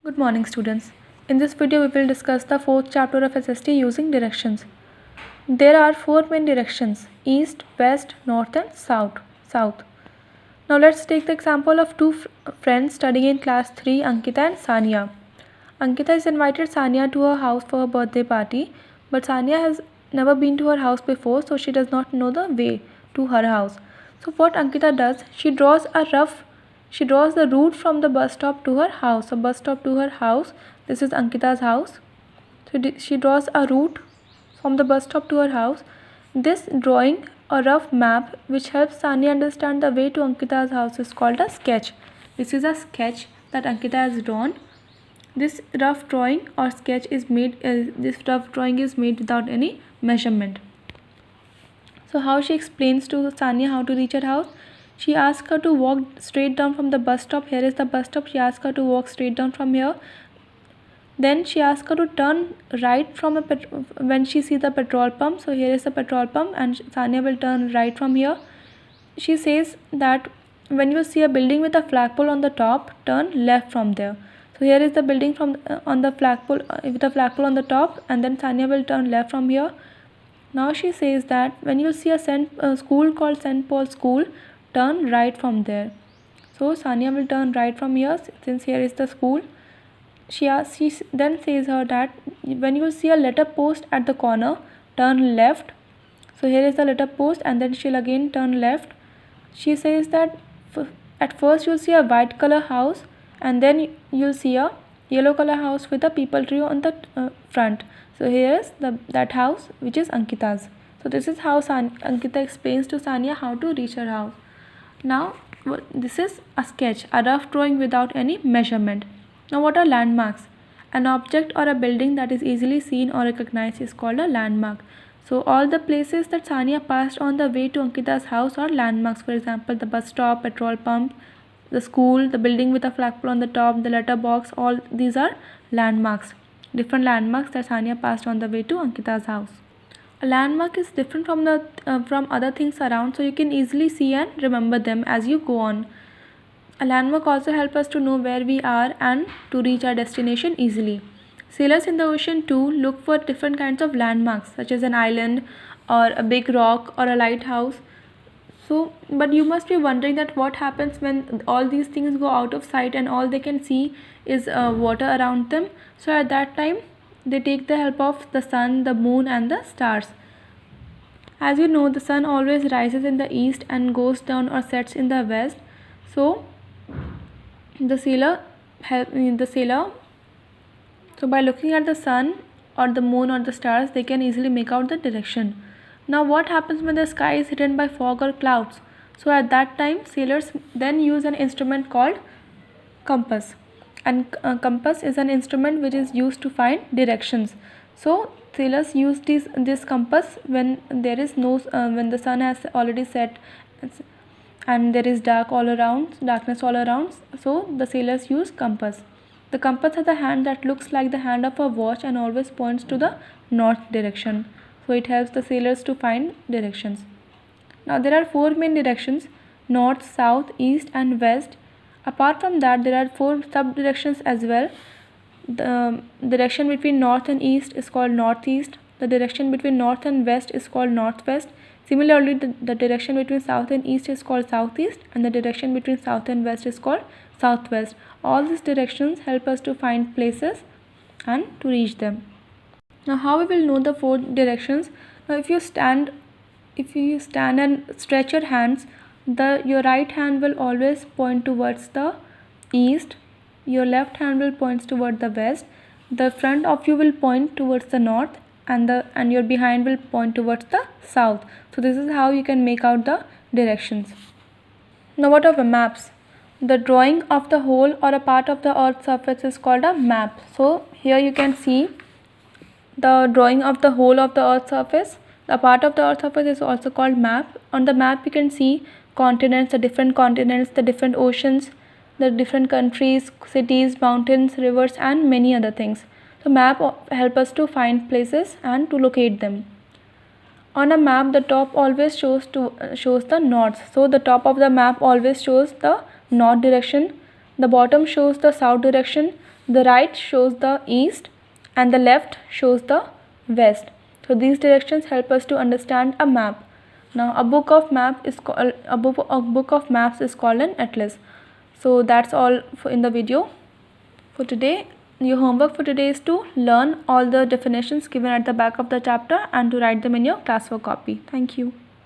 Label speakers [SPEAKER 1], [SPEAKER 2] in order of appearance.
[SPEAKER 1] Good morning, students. In this video, we will discuss the fourth chapter of SST using directions. There are four main directions: east, west, north and south. Now let's take the example of two friends studying in class 3, Ankita and Sania. Ankita has invited Sania to her house for a birthday party, but Sania has never been to her house before, so she does not know the way to her house. So what Ankita does, she draws the route from the bus stop to her house. So bus stop to her house, this is Ankita's house. So she draws a route from the bus stop to her house. This drawing, a rough map which helps Sania understand the way to Ankita's house, is called a sketch. This is a sketch that Ankita has drawn. This rough drawing or sketch is made. This rough drawing is made without any measurement. So how she explains to Sania how to reach her house? She asks her to walk straight down from the bus stop. Here is the bus stop. She asks her to walk straight down from here. Then she asks her to turn right from when she sees the petrol pump. So here is the petrol pump and Sania will turn right from here. She says that when you see a building with a flagpole on the top, turn left from there. So here is the building from on the flagpole with a flagpole on the top, and then Sania will turn left from here. Now she says that when you see a school called St. Paul's School, turn right from there. So Sania will turn right from here since here is the school. She then says her that when you see a letter post at the corner, turn left. So here is the letter post, and then she'll again turn left. She says that at first you'll see a white color house, and then you'll see a yellow color house with a peepal tree on the front. So here is that house which is Ankita's. So this is how Ankita explains to Sania how to reach her house. Now this is a sketch, a rough drawing without any measurement. Now what are landmarks? An object or a building that is easily seen or recognized is called a landmark. So all the places that Sania passed on the way to Ankita's house are landmarks. For example, the bus stop, petrol pump, the school, the building with a flagpole on the top, the letter box, all these are landmarks. Different landmarks that Sania passed on the way to Ankita's house. A landmark is different from other things around, so you can easily see and remember them as you go on. A landmark also helps us to know where we are and to reach our destination easily. Sailors in the ocean too look for different kinds of landmarks, such as an island or a big rock or a lighthouse. So, but you must be wondering that what happens when all these things go out of sight and all they can see is water around them. So at that time, they take the help of the sun, the moon and the stars. As you know, the sun always rises in the east and goes down or sets in the west. So so by looking at the sun or the moon or the stars, they can easily make out the direction. Now what happens when the sky is hidden by fog or clouds? So at that time, sailors then use an instrument called compass. And compass is an instrument which is used to find directions. So sailors use this compass when there is when the sun has already set and there is darkness all around. So the sailors use compass. The compass has a hand that looks like the hand of a watch and always points to the north direction. So it helps the sailors to find directions. Now there are four main directions: north, south, east and west. Apart from that, there are four sub directions as well. The direction between north and east is called northeast. The direction between north and west is called northwest. Similarly, the direction between south and east is called southeast, and the direction between south and west is called southwest. All these directions help us to find places and to reach them. Now how we will know the four directions? Now if you stand and stretch your hands, your right hand will always point towards the east, your left hand will point towards the west, the front of you will point towards the north, and your behind will point towards the south. So this is how you can make out the directions. Now what are the maps? The drawing of the whole or a part of the earth's surface is called a map. So here you can see the drawing of the whole of the earth's surface. The part of the earth's surface is also called map. On the map you can see continents, the different oceans, the different countries, cities, mountains, rivers and many other things. So map help us to find places and to locate them. On a map, the top always shows the north. So the top of the map always shows the north direction. The bottom shows the south direction. The right shows the east and the left shows the west. So these directions help us to understand a map. Now a book of maps is called an atlas. So that's all in the video for today. Your homework for today is to learn all the definitions given at the back of the chapter and to write them in your classwork copy. Thank you.